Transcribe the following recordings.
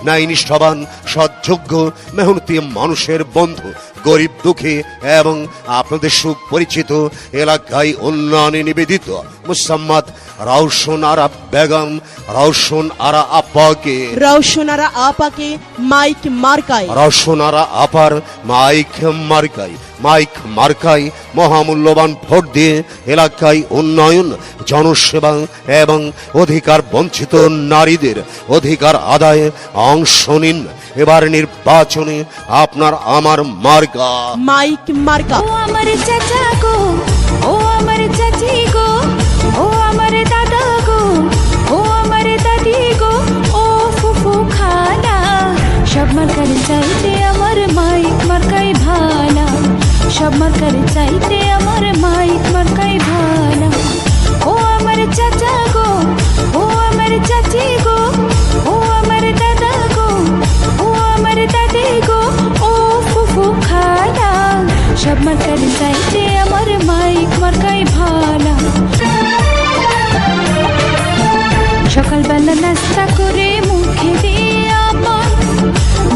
ন্যায় নিষ্ঠাবান সৎযোগ্য মেহনতি মানুষের বন্ধু, গরিব দুঃখী এবং আপনাদের সুপরিচিত এলাকায় উন্নয়নে নিবেদিত মুসাম্মদ রওশন আরা বেগম, রওশন আরা আপাকে মাইক মার্কায়, রওশন আরা আপার মাইক মার্কায় মহামূল্যবান ভোট দিয়ে এলাকায় উন্নয়ন, জনসেবা এবং অধিকার বঞ্চিত নারীদের অধিকার আদায়ে অংশ নিন। এবার নির্বাচনে আপনার আমার মার্কা মাইক মার্কা। ও আমার চাচা গো, ও আমার চাচি গো, ও আমার দাদা গো, ও আমার দাদি গো, ও ফুফু খালা, সব মার্কার চাইতে আমার মাইক মার্কাই ভালা, সব মার্কার চাইতে আমার মাইক মার্কাই ভালা। ও আমার চাচা গো, ও আমার চাচি গো, ও আমার দাদা গো, ও আমার দাদি গো, ও ফুফু খালা, সব মার্কার চাইতে আমার মাইক মার্কাই ভালা। সকালবেলা নাস্তা করে মুখে দিয়ে আমার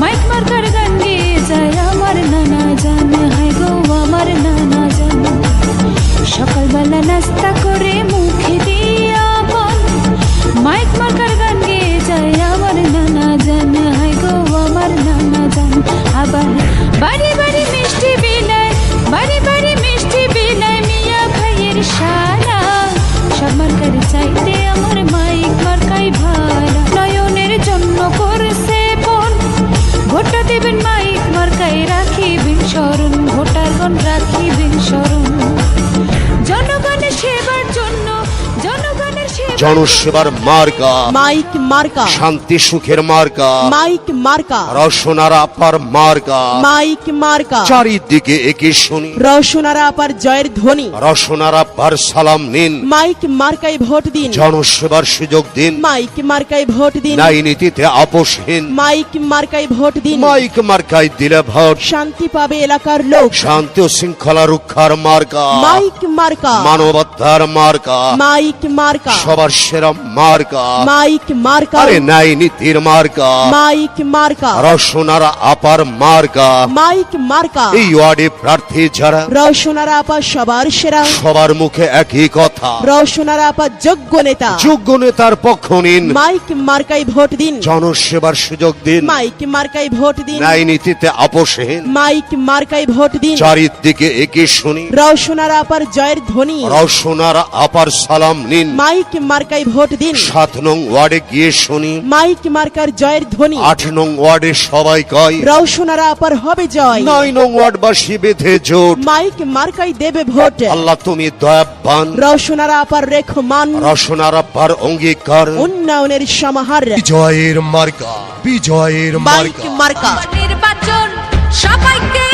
মাইক মার্কার গান গেয়ে যায় আমার নানা জান, হায় গো আমার নানা জান। সকালবেলা নাস্তা করে মুখে দিয়ে আমার মাইক মার্কার গান গেয়ে যায় আমার নানা জান, হায় গো আমার নানা জান। আবার বাড়ি বাড়ি মিষ্টি বিলায়, বাড়ি বাড়ি মিষ্টি বিলায় মিয়া ভাইয়ের শালা, সব মার্কার চাইতে আমার মাইক মার্কাই ভালা। নয়নের জন্য করছে বোন, ভোটটা দেবেন মাইক মার্কাই, রাখিবেন স্মরণ, ভোটারগণ রাখিবেন স্মরণ। জনগণের সেবার জন্য, জনগণের জনসেবার মার্কা মাইক মার্কা, শান্তি সুখের মার্কা মাইক মার্কা, রওশন আরা আপার মার্কা মাইক মার্কা। চারিদিকে একে শুনি রওশন আরা আপার জয়ের ধ্বনি, রওশন আরা আপার সালাম নিন। মাইক মার্কায় ভোট দিন, জনসেবার সুযোগ দিন। মাইক মার্কায় ভোট দিন, ন্যায় নীতিতে আপোষহীন। মাইক মার্কায় ভোট দিন। মাইক মার্কায় দিলে ভোট, শান্তি পাবে এলাকার লোক। শান্তি ও শৃঙ্খলা রক্ষার মার্কা মাইক মার্কা, মানবতার মার্কা মাইক মার্কা, সবার সেরা মার্কা মাইক মার্কা, আরে ন্যায় নীতির মার্কা মাইক মার্কা, রওশন আরা আপার মার্কা। মাইক মার্কা। এই ওয়ার্ডে প্রার্থী যারা রওশন আরা আপা সবার সেরা, সবার মুখে একই কথা, রওশন আরা আপা যোগ্য নেতা। যোগ্য নেতার পক্ষ নিন। মাইক মার্কায় ভোট দিন, জনসেবার সুযোগ দিন। মাইক মার্কায় ভোট দিন, ন্যায় নীতিতে আপোষহীন। মাইক মার্কায় ভোট দিন। চারিদিকে একে শুনি, রওশন আরা আপার জয়ের ধ্বনি, রওশন আরা আপার সালাম নিন। মাইক মার্কায় ভোট দিন। 7 নং ওয়ার্ডে গিয়ে শুনি, মাইক মার্কার জয়ের ধ্বনি, 8 নং ওয়ার্ডে সবাই কয় রওশন আরা আপার হবে জয়। 9 নং ওয়ার্ডবাসী বেঁধে জোট, মাইক মার্কায় দেবে ভোট। আল্লাহ তুমি দয়াবান। রওশন আরা আপার রেখমান, রওশন আরা আপার অঙ্গীকার, উন্নয়নের সমাহার। বিজয়ের মার্কা, বিজয়ের মাইক মার্কা। মার্কা। নির্বাচন সবাইকে